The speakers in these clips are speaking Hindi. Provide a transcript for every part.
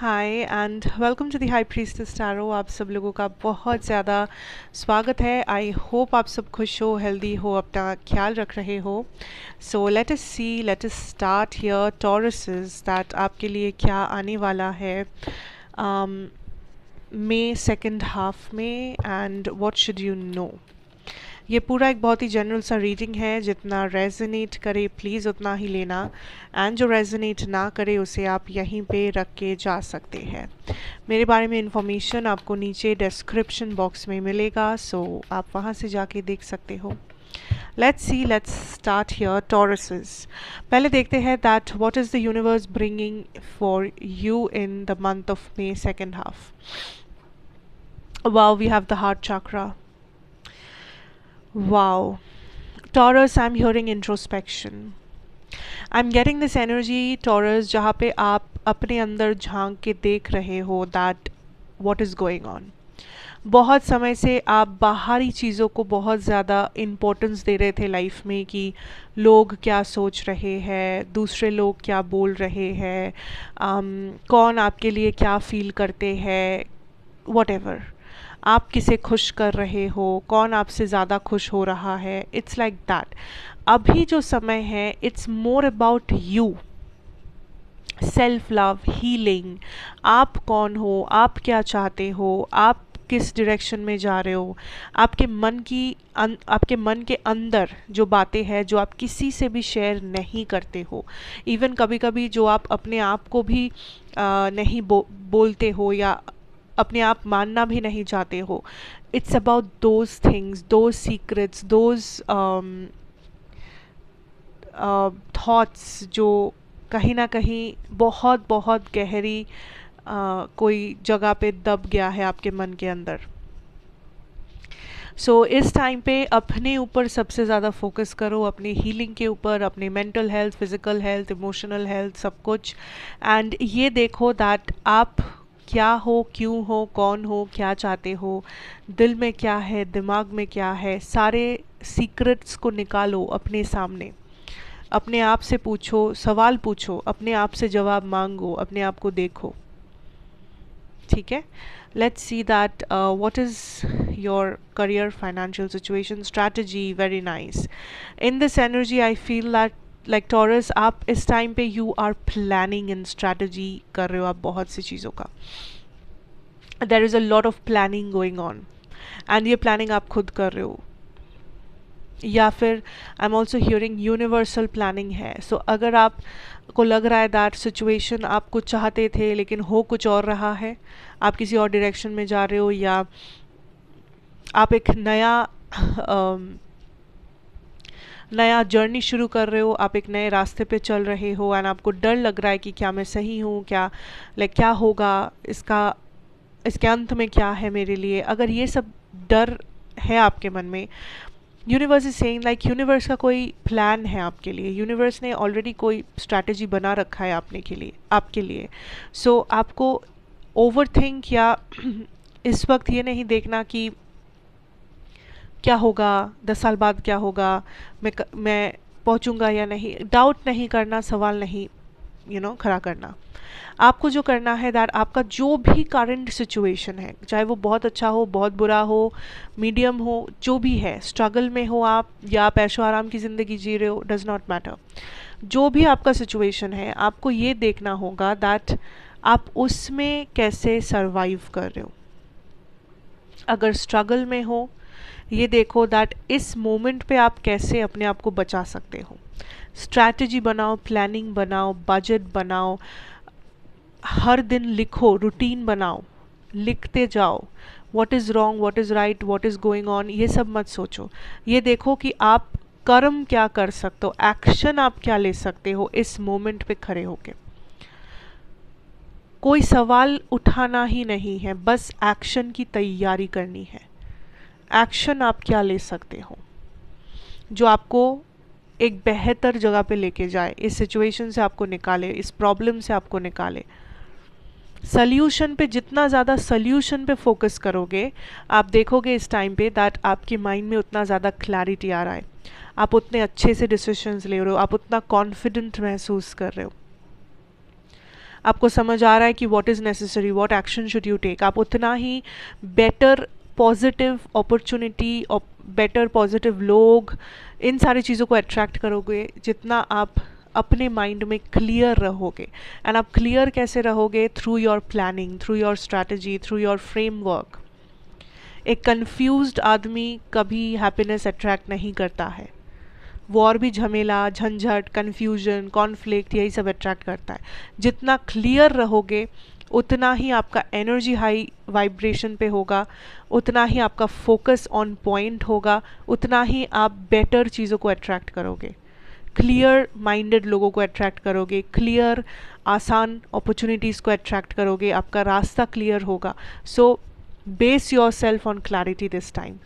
Hi and welcome to the high priestess tarot. आप सब लोगों का बहुत ज़्यादा स्वागत है। आई होप आप सब खुश हो, हेल्दी हो, अपना ख्याल रख रहे हो। So let us see, let us start here Tauruses that आपके लिए क्या आने वाला है मई सेकेंड हाफ में and what should you know. ये पूरा एक बहुत ही जनरल सा रीडिंग है, जितना रेजोनेट करे प्लीज़ उतना ही लेना, एंड जो रेजोनेट ना करे उसे आप यहीं पे रख के जा सकते हैं। मेरे बारे में इंफॉर्मेशन आपको नीचे डिस्क्रिप्शन बॉक्स में मिलेगा, सो आप वहाँ से जाके देख सकते हो। Let's see, let's start here Tauruses. पहले देखते हैं that what is the universe bringing for you in the month of May second half. Wow, we have the heart chakra. Wow. Taurus, I'm hearing introspection. I'm getting this energy, Taurus, जहाँ पे आप अपने अंदर झांक के देख रहे हो that what is going on. बहुत समय से आप बाहरी चीज़ों को बहुत ज़्यादा इम्पोर्टेंस दे रहे थे लाइफ में, कि लोग क्या सोच रहे हैं, दूसरे लोग क्या बोल रहे हैं, कौन आपके लिए क्या फील करते हैं, whatever. आप किसे खुश कर रहे हो, कौन आपसे ज़्यादा खुश हो रहा है, इट्स लाइक दैट। अभी जो समय है it's more about you, self love, healing. आप कौन हो, आप क्या चाहते हो, आप किस डायरेक्शन में जा रहे हो, आपके मन के अंदर जो बातें हैं जो आप किसी से भी शेयर नहीं करते हो, इवन कभी कभी जो आप अपने आप को भी नहीं बोलते हो या अपने आप मानना भी नहीं चाहते हो। It's about those things, those secrets, those thoughts जो कहीं ना कहीं बहुत बहुत गहरी कोई जगह पे दब गया है आपके मन के अंदर। सो इस टाइम पे अपने ऊपर सबसे ज़्यादा फोकस करो, अपनी हीलिंग के ऊपर, अपनी mental health, physical health, emotional health, सब कुछ। एंड ये देखो दैट आप क्या हो, क्यों हो, कौन हो, क्या चाहते हो, दिल में क्या है, दिमाग में क्या है, सारे सीक्रेट्स को निकालो अपने सामने। अपने आप से पूछो, सवाल पूछो, अपने आप से जवाब मांगो, अपने आप को देखो। ठीक है, let's see that what is your career, financial situation, strategy. Very nice. In this energy I feel that like Taurus, आप इस टाइम पे you are planning in strategy कर रहे हो आप बहुत सी चीज़ों का। There is a lot of planning going on, and ये प्लानिंग आप खुद कर रहे हो, या फिर I am also hearing universal planning है। सो अगर आप को लग रहा है दैट सिचुएशन आप कुछ चाहते थे लेकिन हो कुछ और रहा है, आप किसी और डायरेक्शन में जा रहे हो, या आप एक नया जर्नी शुरू कर रहे हो, आप एक नए रास्ते पे चल रहे हो, एंड आपको डर लग रहा है कि क्या मैं सही हूँ, क्या क्या होगा, इसके अंत में क्या है मेरे लिए। अगर ये सब डर है आपके मन में, universe is saying like universe का कोई प्लान है आपके लिए, यूनिवर्स ने ऑलरेडी कोई स्ट्रैटेजी बना रखा है आपके लिए। सो आपको ओवर थिंक या इस वक्त ये नहीं देखना कि क्या होगा, 10 साल बाद क्या होगा, मैं पहुंचूंगा या नहीं, डाउट नहीं करना, सवाल नहीं खड़ा करना। आपको जो करना है दैट आपका जो भी करंट सिचुएशन है, चाहे वो बहुत अच्छा हो, बहुत बुरा हो, मीडियम हो, जो भी है, स्ट्रगल में हो आप या आप ऐशो आराम की ज़िंदगी जी रहे हो, डज नॉट मैटर। जो भी आपका सिचुएशन है, आपको ये देखना होगा दैट आप उसमें कैसे सरवाइव कर रहे हो। अगर स्ट्रगल में हो, ये देखो दैट इस मोमेंट पे आप कैसे अपने आप को बचा सकते हो। स्ट्रैटेजी बनाओ, प्लानिंग बनाओ, बजट बनाओ, हर दिन लिखो, रूटीन बनाओ, लिखते जाओ, what is wrong, what is right, what is going on, ये सब मत सोचो। ये देखो कि आप कर्म क्या कर सकते हो, एक्शन आप क्या ले सकते हो इस मोमेंट पे खड़े होके। कोई सवाल उठाना ही नहीं है, बस एक्शन की तैयारी करनी है। एक्शन आप क्या ले सकते हो जो आपको एक बेहतर जगह पे लेके जाए, इस सिचुएशन से आपको निकाले, इस प्रॉब्लम से आपको निकाले। सल्यूशन पे, जितना ज़्यादा सल्यूशन पे फोकस करोगे, आप देखोगे इस टाइम पे दैट आपके माइंड में उतना ज़्यादा क्लैरिटी आ रहा है, आप उतने अच्छे से डिसीजंस ले रहे हो, आप उतना कॉन्फिडेंट महसूस कर रहे हो। आपको समझ आ रहा है कि what is necessary, what action should you take, आप उतना ही बेटर पॉजिटिव अपॉर्चुनिटी और बेटर पॉजिटिव लोग, इन सारी चीज़ों को अट्रैक्ट करोगे जितना आप अपने माइंड में क्लियर रहोगे। एंड आप क्लियर कैसे रहोगे? Through your planning, through your strategy, through your framework. एक कंफ्यूज्ड आदमी कभी हैप्पीनेस अट्रैक्ट नहीं करता है, वो और भी झमेला, झंझट, कन्फ्यूजन, कॉन्फ्लिक्ट, यही सब अट्रैक्ट करता है। जितना क्लियर रहोगे उतना ही आपका एनर्जी हाई वाइब्रेशन पे होगा, उतना ही आपका फोकस ऑन पॉइंट होगा, उतना ही आप बेटर चीज़ों को अट्रैक्ट करोगे, क्लियर माइंडेड लोगों को अट्रैक्ट करोगे, क्लियर आसान अपॉर्चुनिटीज़ को अट्रैक्ट करोगे, आपका रास्ता क्लियर होगा। So base your self on clarity this time.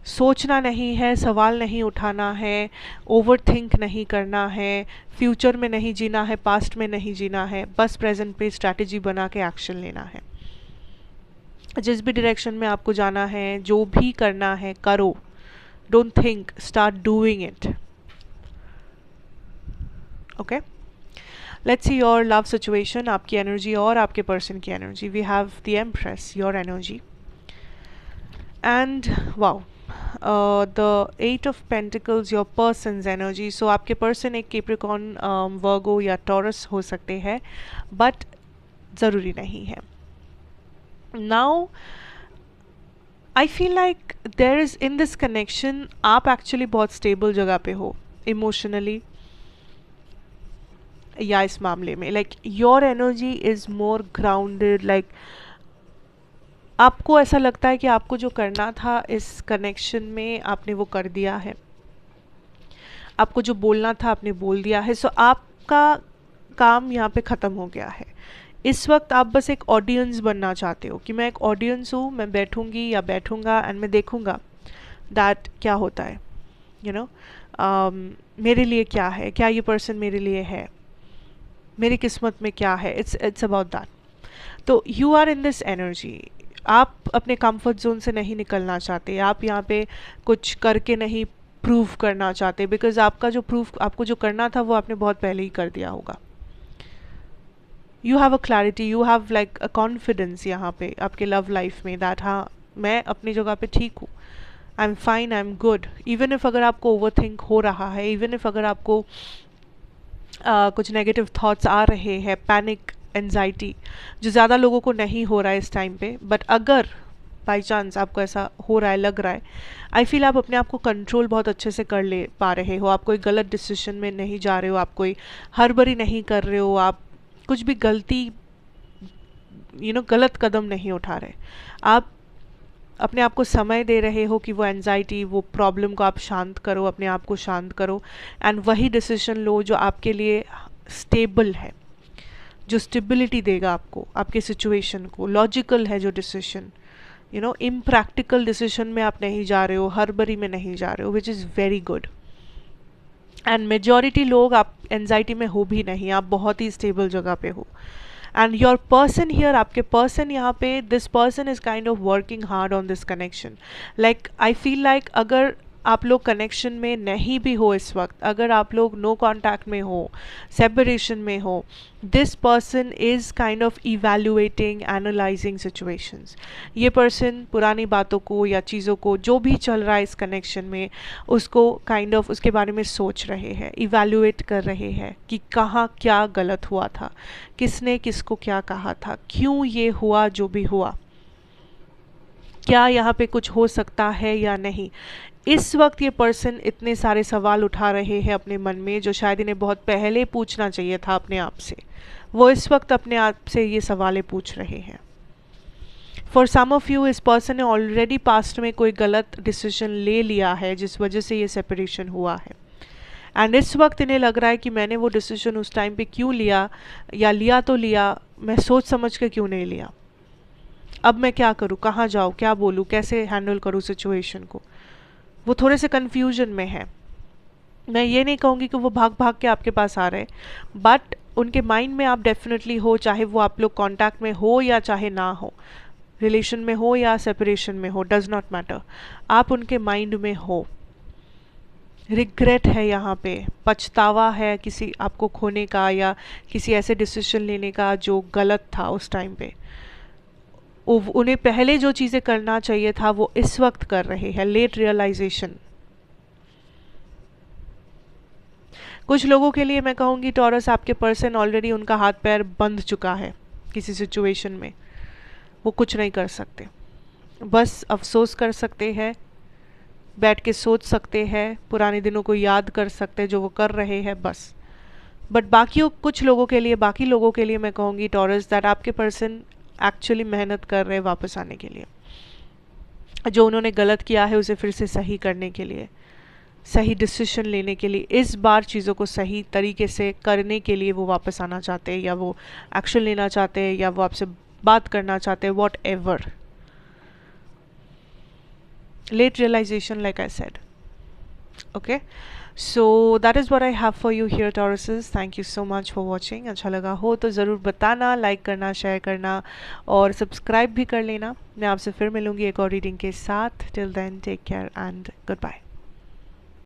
सोचना नहीं है, सवाल नहीं उठाना है, ओवर थिंक नहीं करना है, फ्यूचर में नहीं जीना है, पास्ट में नहीं जीना है, बस प्रेजेंट पे स्ट्रैटेजी बना के एक्शन लेना है। जिस भी डायरेक्शन में आपको जाना है, जो भी करना है करो, don't think, start doing it. Okay, let's see your love situation, आपकी एनर्जी और आपके पर्सन की energy. We have the Empress, your energy, and wow the 8 of pentacles, your person's energy. So आपके पर्सन एक कैप्रिकॉर्न, वर्गो या टॉरस हो सकते हैं, बट ज़रूरी नहीं है। Now I feel like there is in this connection, आप एक्चुअली बहुत स्टेबल जगह पे हो इमोशनली, या इस मामले में like your energy is more grounded. Like आपको ऐसा लगता है कि आपको जो करना था इस कनेक्शन में आपने वो कर दिया है, आपको जो बोलना था आपने बोल दिया है। सो आपका काम यहाँ पे ख़त्म हो गया है। इस वक्त आप बस एक ऑडियंस बनना चाहते हो कि मैं एक ऑडियंस हूँ, मैं बैठूँगी या बैठूँगा एंड मैं देखूँगा दैट क्या होता है, यू नो, मेरे लिए क्या है, क्या ये पर्सन मेरे लिए है, मेरी किस्मत में क्या है। It's about that. तो you are in this energy, आप अपने कंफर्ट जोन से नहीं निकलना चाहते, आप यहाँ पे कुछ करके नहीं प्रूव करना चाहते, बिकॉज आपका जो प्रूफ आपको जो करना था वो आपने बहुत पहले ही कर दिया होगा। You have a clarity, you have like a confidence यहाँ पे आपके लव लाइफ में दैट हाँ मैं अपनी जगह पे ठीक हूँ, I am fine, I am good. Even if अगर आपको ओवर थिंक हो रहा है, इवन इफ अगर आपको कुछ नेगेटिव थॉट्स आ रहे हैं, पैनिक, एंजाइटी, जो ज़्यादा लोगों को नहीं हो रहा है इस टाइम पे, बट अगर बाई चांस आपको ऐसा हो रहा है, लग रहा है, आई फील आप अपने आप को कंट्रोल बहुत अच्छे से कर ले पा रहे हो। आप कोई गलत डिसीजन में नहीं जा रहे हो, आप कोई हड़बड़ी नहीं कर रहे हो, आप कुछ भी गलती गलत कदम नहीं उठा रहे। आप अपने आप को समय दे रहे हो कि वो एंजाइटी, वो प्रॉब्लम को आप शांत करो, अपने आप को शांत करो एंड वही डिसीजन लो जो आपके लिए स्टेबल है, जो स्टेबिलिटी देगा आपको, आपके सिचुएशन को। लॉजिकल है जो डिसीजन, इम्प्रैक्टिकल डिसीजन में आप नहीं जा रहे हो, हड़बड़ी में नहीं जा रहे हो, which is very good. And majority लोग आप एंजाइटी में हो भी नहीं, आप बहुत ही स्टेबल जगह पे हो। एंड योर पर्सन हियर, आपके पर्सन यहाँ पे, this person is kind of working hard on this connection. Like I feel like अगर आप लोग कनेक्शन में नहीं भी हो इस वक्त, अगर आप लोग नो कॉन्टैक्ट में हो, सेपरेशन में हो, this person is kind of evaluating, analysing situations. ये पर्सन पुरानी बातों को या चीज़ों को, जो भी चल रहा है इस कनेक्शन में, उसको काइंड ऑफ उसके बारे में सोच रहे हैं, इवैल्यूएट कर रहे हैं कि कहाँ क्या गलत हुआ था, किसने किसको क्या कहा था, क्यों ये हुआ जो भी हुआ, क्या यहाँ पे कुछ हो सकता है या नहीं। इस वक्त ये पर्सन इतने सारे सवाल उठा रहे हैं अपने मन में, जो शायद इन्हें बहुत पहले पूछना चाहिए था अपने आप से। वो इस वक्त अपने आप से ये सवालें पूछ रहे हैं। फॉर सम ऑफ यू, इस पर्सन ने ऑलरेडी पास्ट में कोई गलत डिसीजन ले लिया है जिस वजह से ये सेपरेशन हुआ है। एंड इस वक्त इन्हें लग रहा है कि मैंने वो डिसीजन उस टाइम पे क्यों लिया, या लिया तो लिया, मैं सोच समझ के क्यों नहीं लिया, अब मैं क्या करूँ, कहाँ जाऊँ, क्या बोलूँ, कैसे हैंडल करूँ सिचुएशन को। वो थोड़े से कन्फ्यूजन में है। मैं ये नहीं कहूँगी कि वो भाग भाग के आपके पास आ रहे हैं, बट उनके माइंड में आप डेफिनेटली हो, चाहे वो आप लोग कॉन्टैक्ट में हो या चाहे ना हो, रिलेशन में हो या सेपरेशन में हो, डज नॉट मैटर, आप उनके माइंड में हो। रिग्रेट है यहाँ पे, पछतावा है किसी आपको खोने का या किसी ऐसे डिसीजन लेने का जो गलत था उस टाइम पे। उन्हें पहले जो चीज़ें करना चाहिए था वो इस वक्त कर रहे हैं, लेट रियलाइजेशन। कुछ लोगों के लिए मैं कहूँगी टॉरस, आपके पर्सन ऑलरेडी उनका हाथ पैर बंध चुका है किसी सिचुएशन में, वो कुछ नहीं कर सकते, बस अफसोस कर सकते हैं, बैठ के सोच सकते हैं, पुराने दिनों को याद कर सकते हैं जो वो कर रहे हैं बस। बट कुछ लोगों के लिए, बाकी लोगों के लिए मैं कहूँगी टॉरस दैट आपके पर्सन एक्चुअली मेहनत कर रहे हैं वापस आने के लिए, जो उन्होंने गलत किया है उसे फिर से सही करने के लिए, सही डिसीजन लेने के लिए, इस बार चीज़ों को सही तरीके से करने के लिए वो वापस आना चाहते हैं, या वो एक्शन लेना चाहते हैं, या वो आपसे बात करना चाहते हैं, whatever. Late realization, like I said. Okay, so that is what I have for you here, Tauruses. Thank you so much for watching. अच्छा लगा हो तो ज़रूर बताना, लाइक करना, शेयर करना और सब्सक्राइब भी कर लेना। मैं आपसे फिर मिलूँगी एक और रीडिंग के साथ। Till then take care and good bye.